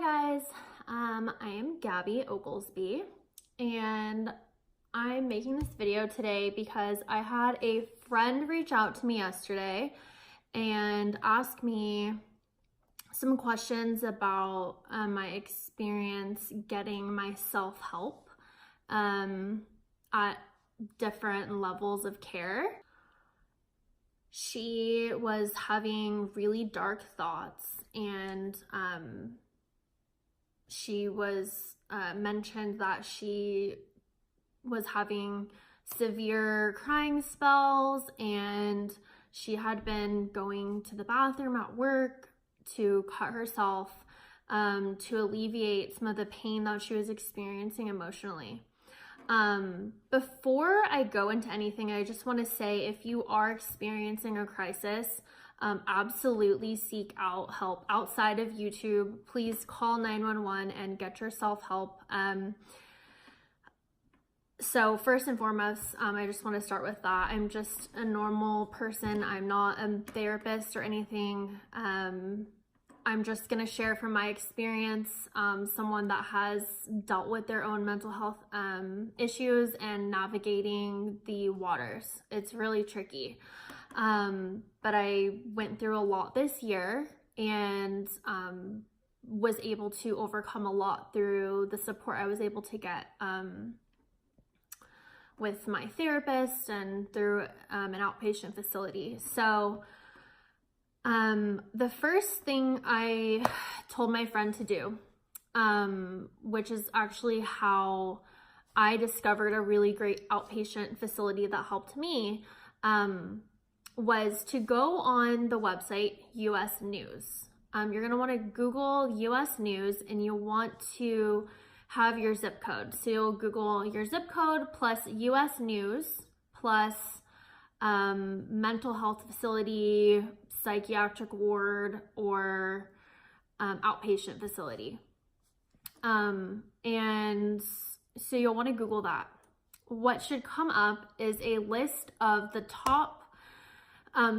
Hi guys, I am Gabby Oglesby and I'm making this video today because I had a friend reach out to me yesterday and ask me some questions about my experience getting my self-help at different levels of care. She was having really dark thoughts and she was mentioned that she was having severe crying spells and she had been going to the bathroom at work to cut herself to alleviate some of the pain that she was experiencing emotionally. Before I go into anything, I just want to say if you are experiencing a crisis, absolutely seek out help outside of YouTube. Please call 911 and get yourself help. So first and foremost, I just want to start with that. I'm just a normal person. I'm not a therapist or anything. I'm just going to share from my experience, someone that has dealt with their own mental health issues and navigating the waters. It's really tricky. But I went through a lot this year and was able to overcome a lot through the support I was able to get with my therapist and through an outpatient facility. So the first thing I told my friend to do, which is actually how I discovered a really great outpatient facility that helped me, was to go on the website US News. You're going to want to Google US News and you want to have your zip code. So you'll Google your zip code plus US News plus mental health facility, psychiatric ward, or outpatient facility. And so you'll want to Google that. What should come up is a list of the top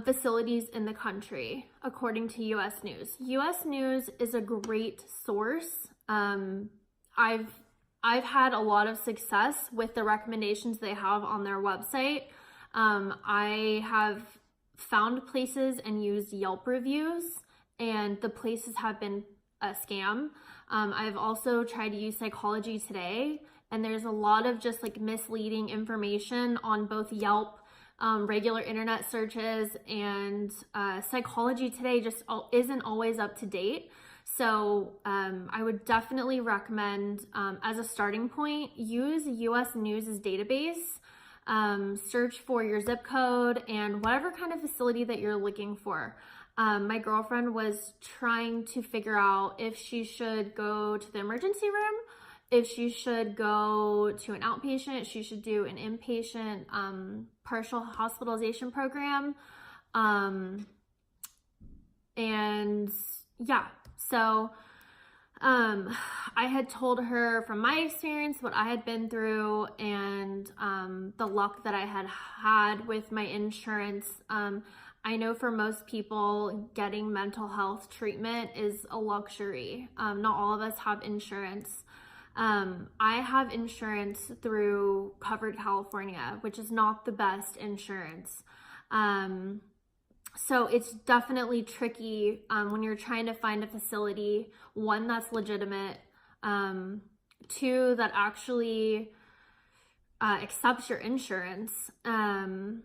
facilities in the country according to US News. US News is a great source. I've had a lot of success with the recommendations they have on their website. I have found places and used Yelp reviews, and the places have been a scam. I've also tried to use Psychology Today, and there's a lot of just like misleading information on both Yelp, regular internet searches, and Psychology Today just isn't always up to date. So I would definitely recommend, as a starting point, use US News' database. Search for your zip code and whatever kind of facility that you're looking for. My girlfriend was trying to figure out if she should go to the emergency room, if she should go to an outpatient, she should do an inpatient partial hospitalization program. And yeah, so I had told her from my experience what I had been through and the luck that I had had with my insurance. I know for most people, getting mental health treatment is a luxury. Not all of us have insurance. I have insurance through Covered California, which is not the best insurance. So it's definitely tricky when you're trying to find a facility, one, that's legitimate, two, that actually accepts your insurance, and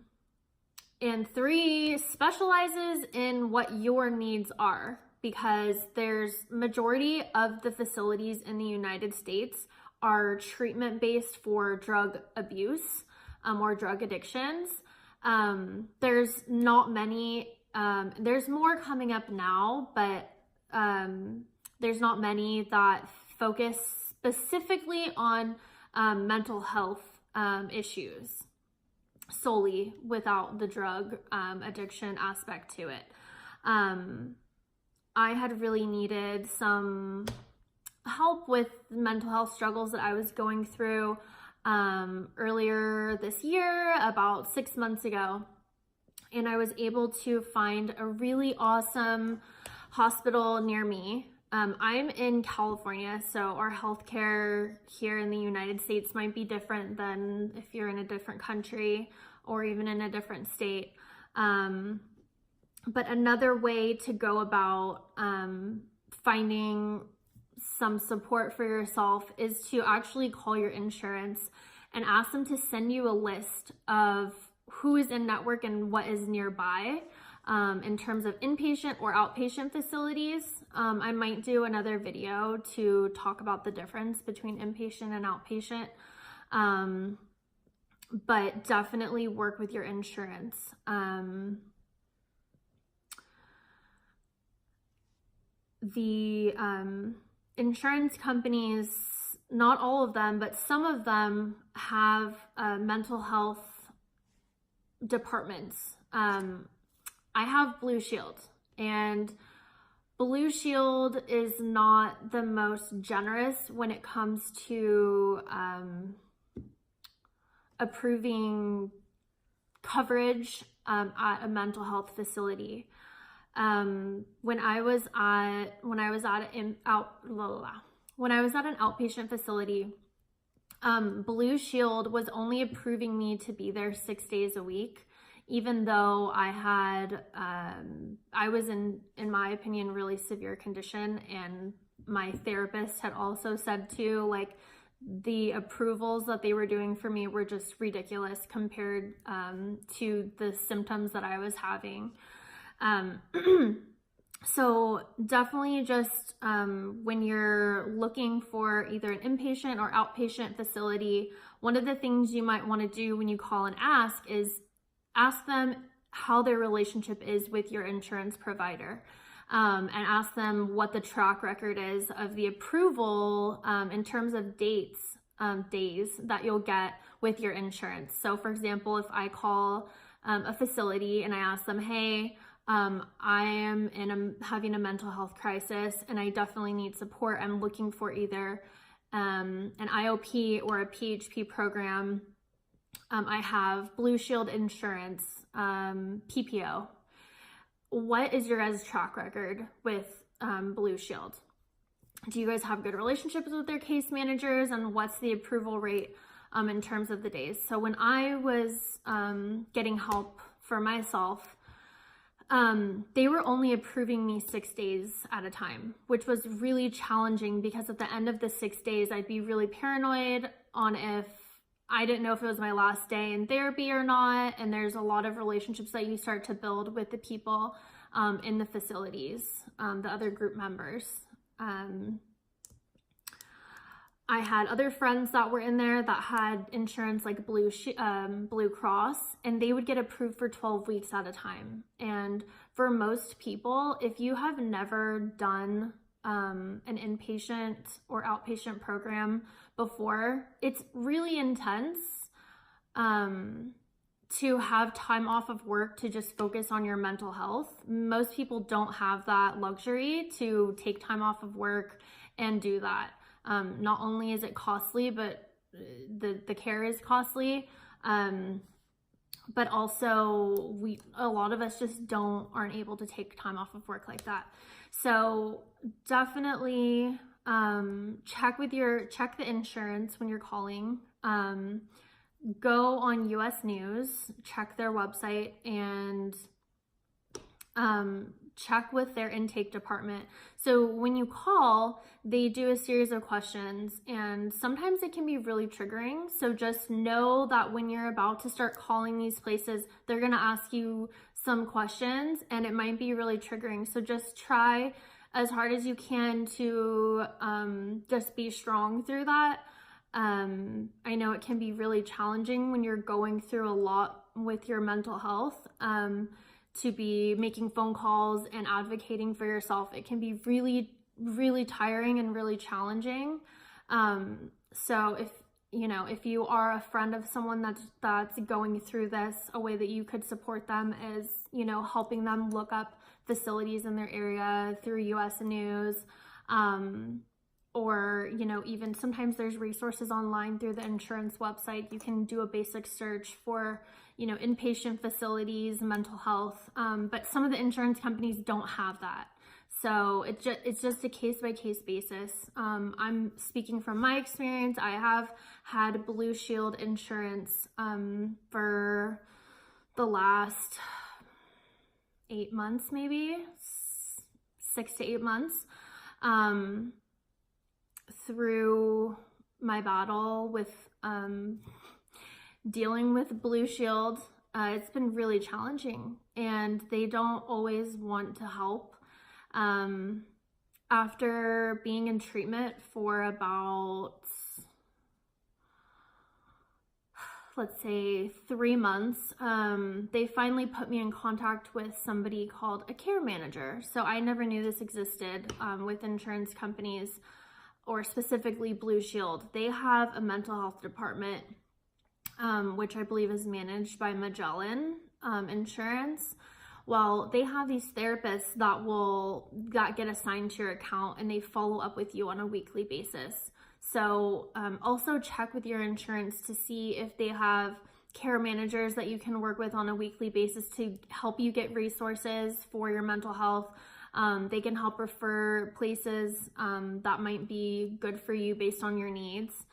three, specializes in what your needs are, because there's majority of the facilities in the United States are treatment-based for drug abuse or drug addictions. There's not many, there's more coming up now, but there's not many that focus specifically on mental health issues solely without the drug addiction aspect to it. I had really needed some help with mental health struggles that I was going through earlier this year, about 6 months ago, and I was able to find a really awesome hospital near me I'm in California, so our healthcare here in the United States might be different than if you're in a different country or even in a different state. But another way to go about finding some support for yourself is to actually call your insurance and ask them to send you a list of who is in network and what is nearby. In terms of inpatient or outpatient facilities. I might do another video to talk about the difference between inpatient and outpatient, but definitely work with your insurance. The insurance companies, not all of them, but some of them have mental health departments. I have Blue Shield, and Blue Shield is not the most generous when it comes to approving coverage at a mental health facility. When I was at an outpatient facility, Blue Shield was only approving me to be there 6 days a week. Even though I was in my opinion, really severe condition, and my therapist had also said too, like, the approvals that they were doing for me were just ridiculous compared to the symptoms that I was having. So definitely just when you're looking for either an inpatient or outpatient facility, one of the things you might want to do when you call and ask is ask them how their relationship is with your insurance provider, and ask them what the track record is of the approval in terms of days that you'll get with your insurance. So for example, if I call a facility and I ask them, hey, I am having a mental health crisis and I definitely need support. I'm looking for either an IOP or a PHP program. I have Blue Shield insurance, PPO. What is your guys' track record with Blue Shield? Do you guys have good relationships with their case managers, and what's the approval rate in terms of the days? So when I was getting help for myself, they were only approving me 6 days at a time, which was really challenging because at the end of the 6 days, I'd be really paranoid on if I didn't know if it was my last day in therapy or not. And there's a lot of relationships that you start to build with the people in the facilities, the other group members. I had other friends that were in there that had insurance like Blue Cross, and they would get approved for 12 weeks at a time. And for most people, if you have never done an inpatient or outpatient program before, it's really intense to have time off of work to just focus on your mental health. Most people don't have that luxury to take time off of work and do that. Not only is it costly, but the care is costly. But also a lot of us just aren't able to take time off of work like that. So definitely check the insurance when you're calling. Go on US News, check their website, and check with their intake department. So when you call, they do a series of questions, and sometimes it can be really triggering. So just know that when you're about to start calling these places, they're going to ask you some questions, and it might be really triggering. So just try as hard as you can to just be strong through that. I know it can be really challenging when you're going through a lot with your mental health. To be making phone calls and advocating for yourself. It can be really, really tiring and really challenging. So if you are a friend of someone that's going through this, a way that you could support them is, helping them look up facilities in their area through US News. Or, even sometimes there's resources online through the insurance website. You can do a basic search for, inpatient facilities, mental health. But some of the insurance companies don't have that. So it's just a case-by-case basis. I'm speaking from my experience. I have had Blue Shield insurance for the last 8 months, maybe 6 to 8 months, through my battle with dealing with Blue Shield. It's been really challenging, and they don't always want to help. After being in treatment for about, let's say 3 months, they finally put me in contact with somebody called a care manager. So I never knew this existed with insurance companies, or specifically Blue Shield. They have a mental health department, which I believe is managed by Magellan Insurance. Well, they have these therapists that get assigned to your account, and they follow up with you on a weekly basis. So also check with your insurance to see if they have care managers that you can work with on a weekly basis to help you get resources for your mental health. They can help refer places that might be good for you based on your needs.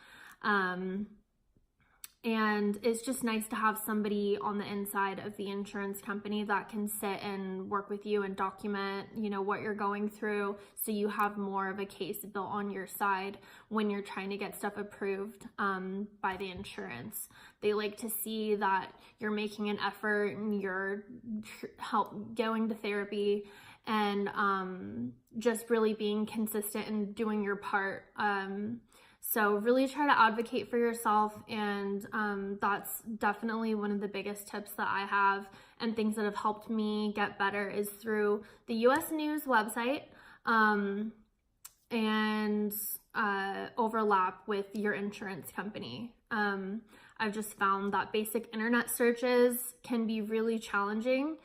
And it's just nice to have somebody on the inside of the insurance company that can sit and work with you and document, what you're going through, so you have more of a case built on your side when you're trying to get stuff approved by the insurance. They like to see that you're making an effort and you're going to therapy, and just really being consistent and doing your part. So really try to advocate for yourself, and that's definitely one of the biggest tips that I have, and things that have helped me get better is through the US News website, and overlap with your insurance company. I've just found that basic internet searches can be really challenging.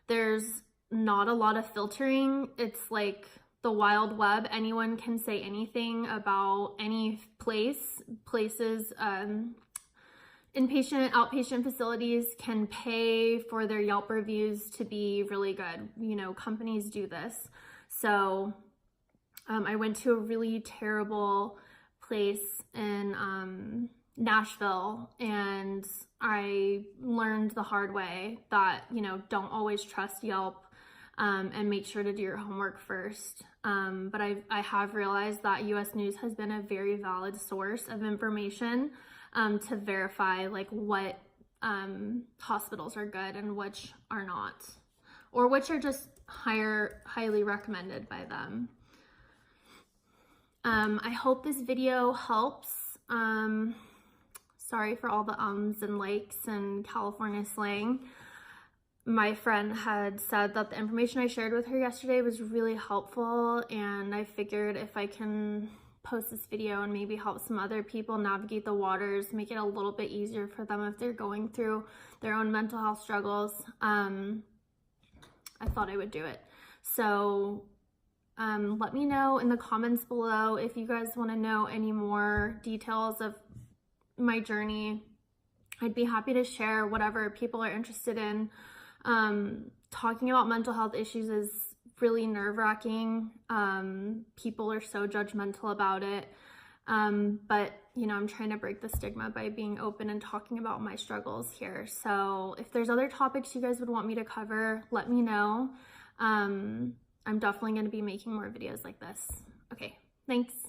There's not a lot of filtering. It's like the wild web. Anyone can say anything about any places. Inpatient, outpatient facilities can pay for their Yelp reviews to be really good. Companies do this. So I went to a really terrible place in Nashville, and I learned the hard way that, don't always trust Yelp. And make sure to do your homework first. But I have realized that US News has been a very valid source of information to verify what hospitals are good and which are not, or which are just highly recommended by them. I hope this video helps. Sorry for all the ums and likes and California slang. My friend had said that the information I shared with her yesterday was really helpful, and I figured if I can post this video and maybe help some other people navigate the waters, make it a little bit easier for them if they're going through their own mental health struggles, I thought I would do it. So let me know in the comments below if you guys want to know any more details of my journey. I'd be happy to share whatever people are interested in. Talking about mental health issues is really nerve-wracking. People are so judgmental about it. But I'm trying to break the stigma by being open and talking about my struggles here. So if there's other topics you guys would want me to cover, let me know. I'm definitely going to be making more videos like this. Okay, thanks.